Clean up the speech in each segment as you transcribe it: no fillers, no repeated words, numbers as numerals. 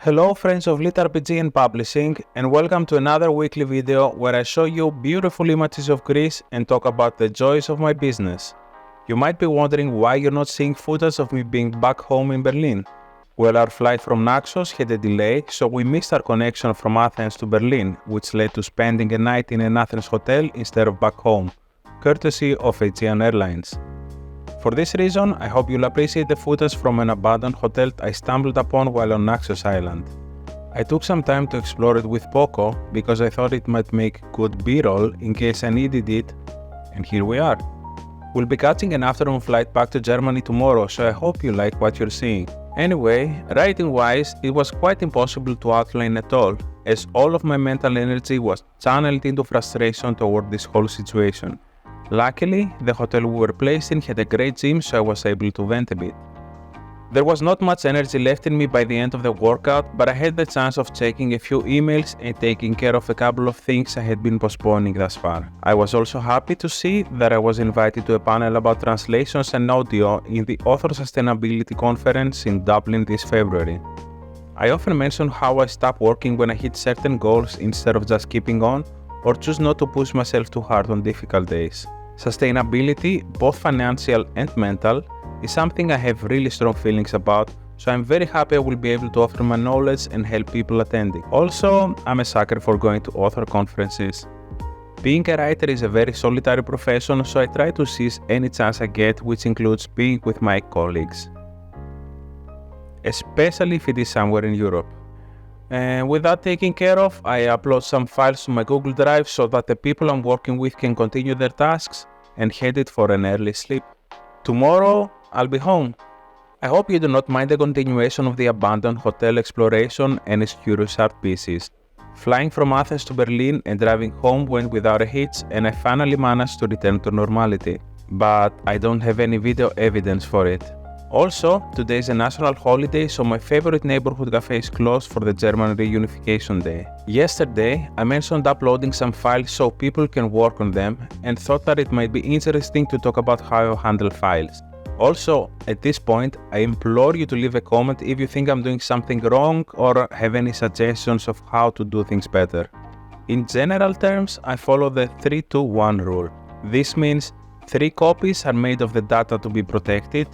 Hello friends of Lit RPG and Publishing, and welcome to another weekly video where I show you beautiful images of Greece and talk about the joys of my business. You might be wondering why you're not seeing footage of me being back home in Berlin. Well, our flight from Naxos had a delay, so we missed our connection from Athens to Berlin, which led to spending a night in an Athens hotel instead of back home, courtesy of Aegean Airlines. For this reason, I hope you'll appreciate the footage from an abandoned hotel I stumbled upon while on Naxos Island. I took some time to explore it with Poco because I thought it might make good B-roll in case I needed it, and here we are. We'll be catching an afternoon flight back to Germany tomorrow, so I hope you like what you're seeing. Anyway, writing-wise, it was quite impossible to outline at all, as all of my mental energy was channeled into frustration toward this whole situation. Luckily, the hotel we were placed in had a great gym, so I was able to vent a bit. There was not much energy left in me by the end of the workout, but I had the chance of checking a few emails and taking care of a couple of things I had been postponing thus far. I was also happy to see that I was invited to a panel about translations and audio in the Author Sustainability Conference in Dublin this February. I often mention how I stop working when I hit certain goals instead of just keeping on, or choose not to push myself too hard on difficult days. Sustainability, both financial and mental, is something I have really strong feelings about, so I'm very happy I will be able to offer my knowledge and help people attending. Also, I'm a sucker for going to author conferences. Being a writer is a very solitary profession, so I try to seize any chance I get, which includes being with my colleagues, especially if it is somewhere in Europe. And with that taken care of, I upload some files to my Google Drive so that the people I'm working with can continue their tasks and headed for an early sleep. Tomorrow, I'll be home. I hope you do not mind the continuation of the abandoned hotel exploration and its curious art pieces. Flying from Athens to Berlin and driving home went without a hitch, and I finally managed to return to normality. But I don't have any video evidence for it. Also, today is a national holiday, so my favorite neighborhood cafe is closed for the German reunification day. Yesterday, I mentioned uploading some files so people can work on them, and thought that it might be interesting to talk about how I handle files. Also, at this point, I implore you to leave a comment if you think I'm doing something wrong or have any suggestions of how to do things better. In general terms, I follow the 3-2-1 rule. This means 3 copies are made of the data to be protected.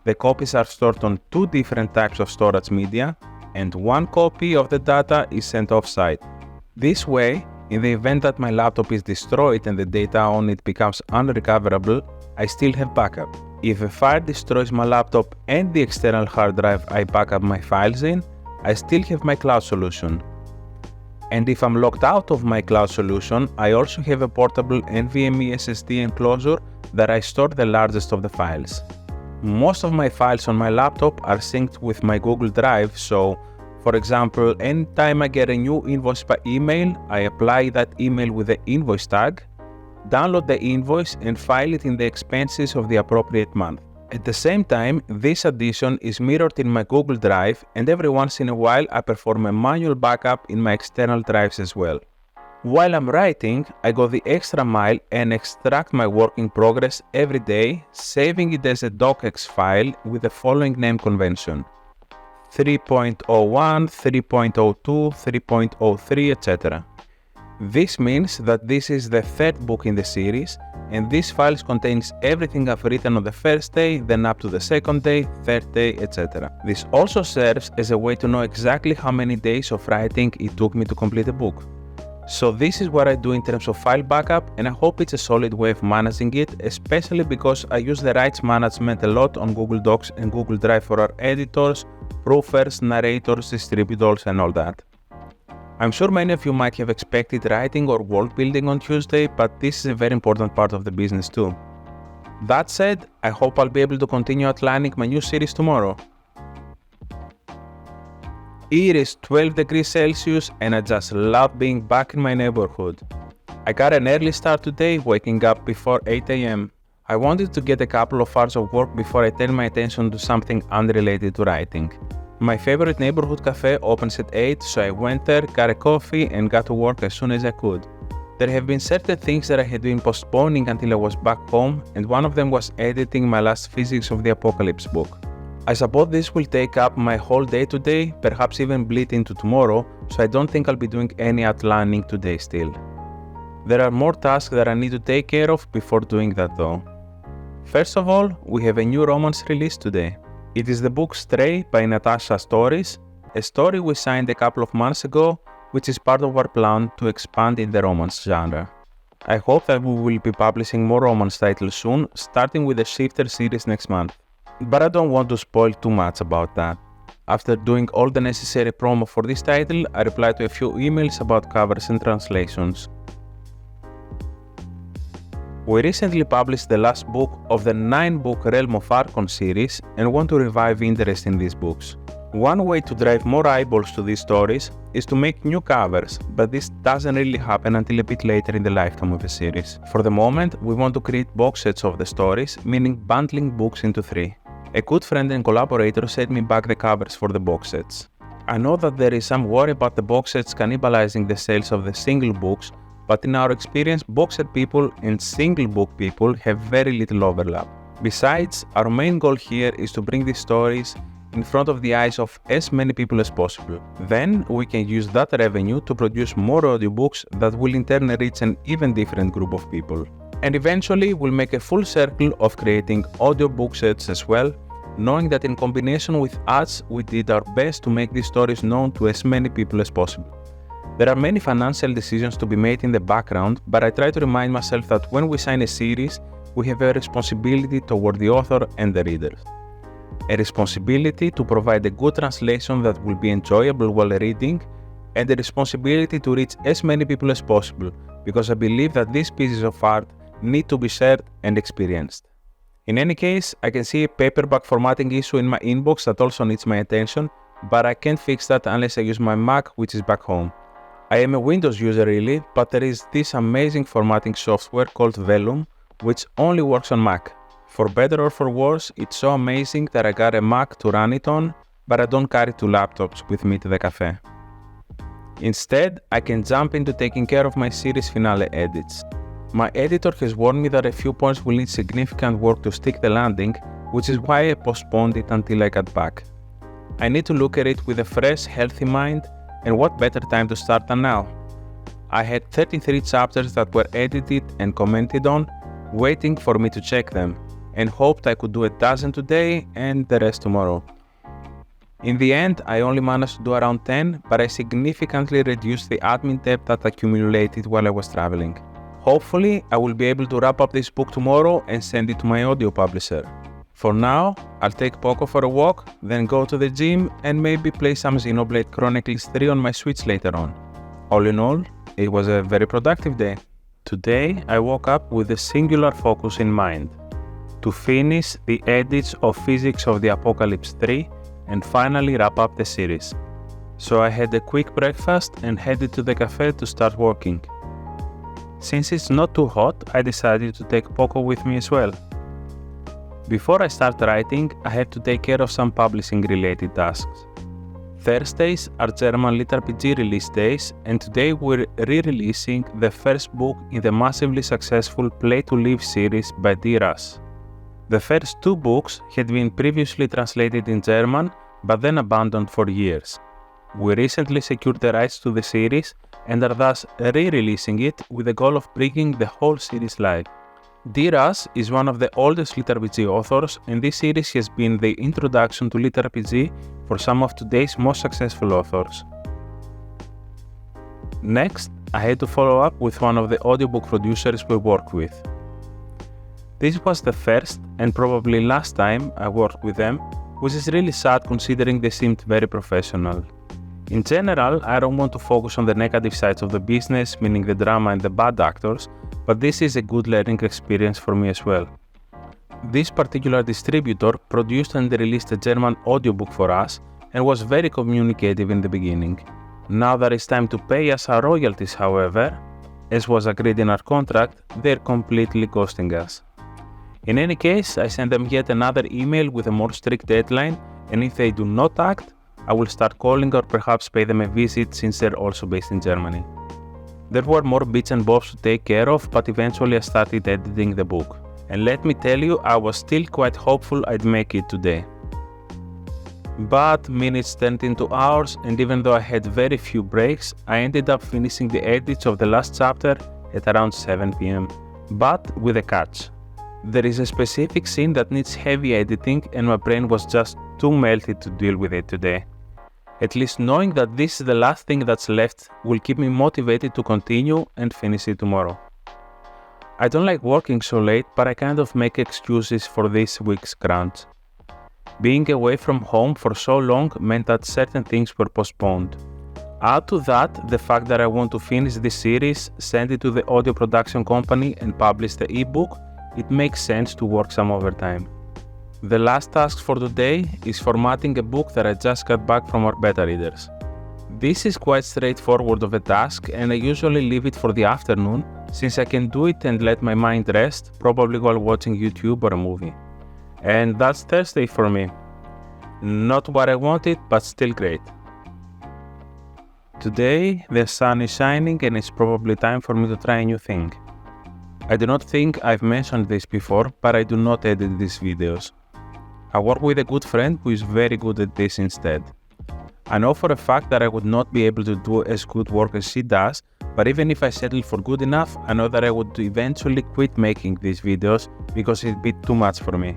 The copies are stored on 2 different types of storage media, and 1 copy of the data is sent off-site. This way, in the event that my laptop is destroyed and the data on it becomes unrecoverable, I still have backup. If a fire destroys my laptop and the external hard drive I back up my files in, I still have my cloud solution. And if I'm locked out of my cloud solution, I also have a portable NVMe SSD enclosure that I store the largest of the files. Most of my files on my laptop are synced with my Google Drive, so, for example, anytime I get a new invoice by email, I apply that email with the invoice tag, download the invoice and file it in the expenses of the appropriate month. At the same time, this addition is mirrored in my Google Drive, and every once in a while I perform a manual backup in my external drives as well. While I'm writing, I go the extra mile and extract my work in progress every day, saving it as a docx file with the following name convention: 3.01, 3.02, 3.03, etc. This means that this is the 3rd book in the series, and this file contains everything I've written on the first day, then up to the 2nd day, 3rd day, etc. This also serves as a way to know exactly how many days of writing it took me to complete a book. So this is what I do in terms of file backup, and I hope it's a solid way of managing it, especially because I use the rights management a lot on Google Docs and Google Drive for our editors, proofers, narrators, distributors, and all that. I'm sure many of you might have expected writing or world building on Tuesday, but this is a very important part of the business too. That said, I hope I'll be able to continue outlining my new series tomorrow. It is 12 degrees Celsius and I just love being back in my neighborhood. I got an early start today, waking up before 8 AM. I wanted to get a couple of hours of work before I turn my attention to something unrelated to writing. My favorite neighborhood cafe opens at 8, so I went there, got a coffee and got to work as soon as I could. There have been certain things that I had been postponing until I was back home, and one of them was editing my last Physics of the Apocalypse book. I suppose this will take up my whole day today, perhaps even bleed into tomorrow, so I don't think I'll be doing any outlining today still. There are more tasks that I need to take care of before doing that though. First of all, we have a new romance released today. It is the book Stray by Natasha Stories, a story we signed a couple of months ago, which is part of our plan to expand in the romance genre. I hope that we will be publishing more romance titles soon, starting with the Shifter series next month. But I don't want to spoil too much about that. After doing all the necessary promo for this title, I replied to a few emails about covers and translations. We recently published the last book of the 9-book Realm of Archon series and want to revive interest in these books. One way to drive more eyeballs to these stories is to make new covers, but this doesn't really happen until a bit later in the lifetime of a series. For the moment, we want to create box sets of the stories, meaning bundling books into 3. A good friend and collaborator sent me back the covers for the box sets. I know that there is some worry about the box sets cannibalizing the sales of the single books, but in our experience, box set people and single book people have very little overlap. Besides, our main goal here is to bring these stories in front of the eyes of as many people as possible. Then we can use that revenue to produce more audiobooks that will in turn reach an even different group of people. And eventually we'll make a full circle of creating audiobook sets as well, knowing that in combination with ads we did our best to make these stories known to as many people as possible. There are many financial decisions to be made in the background, but I try to remind myself that when we sign a series, we have a responsibility toward the author and the readers. A responsibility to provide a good translation that will be enjoyable while reading, and a responsibility to reach as many people as possible, because I believe that these pieces of art need to be shared and experienced. In any case, I can see a paperback formatting issue in my inbox that also needs my attention, but I can't fix that unless I use my Mac, which is back home. I am a Windows user really, but there is this amazing formatting software called Vellum, which only works on Mac. For better or for worse, it's so amazing that I got a Mac to run it on, but I don't carry 2 laptops with me to the cafe. Instead, I can jump into taking care of my series finale edits. My editor has warned me that a few points will need significant work to stick the landing, which is why I postponed it until I got back. I need to look at it with a fresh, healthy mind, and what better time to start than now? I had 33 chapters that were edited and commented on, waiting for me to check them, and hoped I could do a dozen today and the rest tomorrow. In the end, I only managed to do around 10, but I significantly reduced the admin debt that accumulated while I was traveling. Hopefully, I will be able to wrap up this book tomorrow and send it to my audio publisher. For now, I'll take Poco for a walk, then go to the gym and maybe play some Xenoblade Chronicles 3 on my Switch later on. All in all, it was a very productive day. Today, I woke up with a singular focus in mind: to finish the edits of Physics of the Apocalypse 3 and finally wrap up the series. So I had a quick breakfast and headed to the cafe to start working. Since it's not too hot, I decided to take Poco with me as well. Before I start writing, I have to take care of some publishing related tasks. Thursdays are German LitRPG release days, and today we're re-releasing the first book in the massively successful Play to Live series by Diras. The first 2 books had been previously translated in German, but then abandoned for years. We recently secured the rights to the series and are thus re-releasing it with the goal of bringing the whole series live. Diras is one of the oldest LitRPG authors, and this series has been the introduction to LitRPG for some of today's most successful authors. Next, I had to follow up with one of the audiobook producers we work with. This was the first and probably last time I worked with them, which is really sad considering they seemed very professional. In general, I don't want to focus on the negative sides of the business, meaning the drama and the bad actors, but this is a good learning experience for me as well. This particular distributor produced and released a German audiobook for us and was very communicative in the beginning. Now that it's time to pay us our royalties, however, as was agreed in our contract, they're completely ghosting us. In any case, I sent them yet another email with a more strict deadline, and if they do not act, I will start calling or perhaps pay them a visit since they're also based in Germany. There were more bits and bobs to take care of, but eventually I started editing the book. And let me tell you, I was still quite hopeful I'd make it today. But minutes turned into hours, and even though I had very few breaks, I ended up finishing the edits of the last chapter at around 7 pm. But with a catch. There is a specific scene that needs heavy editing, and my brain was just too melted to deal with it today. At least knowing that this is the last thing that's left will keep me motivated to continue and finish it tomorrow. I don't like working so late, but I kind of make excuses for this week's crunch. Being away from home for so long meant that certain things were postponed. Add to that the fact that I want to finish this series, send it to the audio production company and publish the ebook, it makes sense to work some overtime. The last task for today is formatting a book that I just got back from our beta readers. This is quite straightforward of a task, and I usually leave it for the afternoon since I can do it and let my mind rest, probably while watching YouTube or a movie. And that's Thursday for me. Not what I wanted, but still great. Today, the sun is shining and it's probably time for me to try a new thing. I do not think I've mentioned this before, but I do not edit these videos. I work with a good friend who is very good at this instead. I know for a fact that I would not be able to do as good work as she does, but even if I settle for good enough, I know that I would eventually quit making these videos because it'd be too much for me.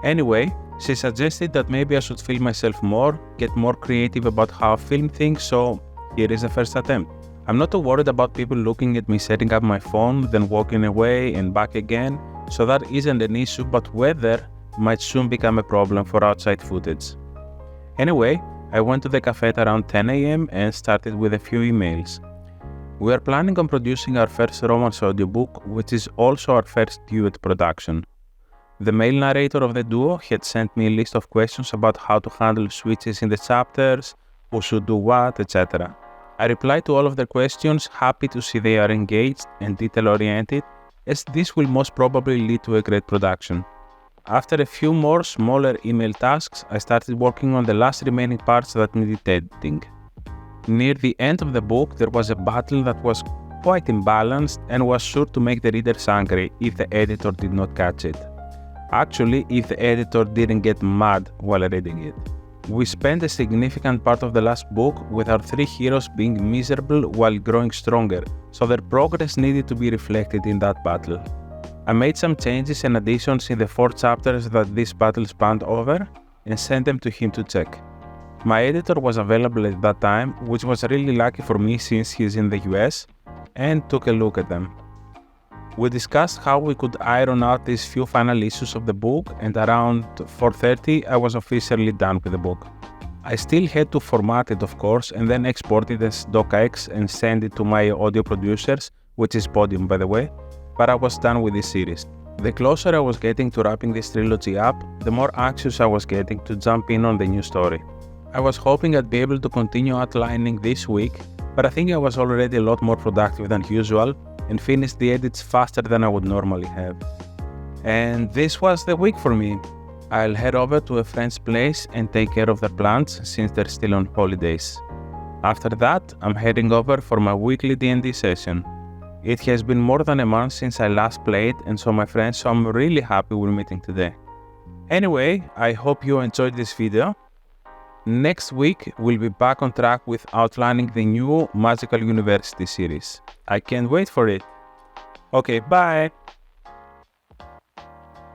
Anyway, she suggested that maybe I should film myself more, get more creative about how I film things, so here is the first attempt. I'm not too worried about people looking at me setting up my phone, then walking away and back again, so that isn't an issue, but weather might soon become a problem for outside footage. Anyway, I went to the café at around 10 am and started with a few emails. We are planning on producing our first romance audiobook, which is also our first duet production. The male narrator of the duo had sent me a list of questions about how to handle switches in the chapters, who should do what, etc. I replied to all of their questions, happy to see they are engaged and detail-oriented, as this will most probably lead to a great production. After a few more smaller email tasks, I started working on the last remaining parts that needed editing. Near the end of the book, there was a battle that was quite imbalanced and was sure to make the readers angry if the editor did not catch it. Actually, if the editor didn't get mad while reading it. We spent a significant part of the last book with our three heroes being miserable while growing stronger, so their progress needed to be reflected in that battle. I made some changes and additions in the 4 chapters that this battle spanned over and sent them to him to check. My editor was available at that time, which was really lucky for me since he is in the US, and took a look at them. We discussed how we could iron out these few final issues of the book, and around 4:30 I was officially done with the book. I still had to format it, of course, and then export it as docx and send it to my audio producers, which is Podium by the way, but I was done with this series. The closer I was getting to wrapping this trilogy up, the more anxious I was getting to jump in on the new story. I was hoping I'd be able to continue outlining this week, but I think I was already a lot more productive than usual and finished the edits faster than I would normally have. And this was the week for me. I'll head over to a friend's place and take care of their plants since they're still on holidays. After that, I'm heading over for my weekly D&D session. It has been more than a month since I last played and saw my friends, so I'm really happy we're meeting today. Anyway, I hope you enjoyed this video. Next week, we'll be back on track with outlining the new Magical University series. I can't wait for it. Okay, bye!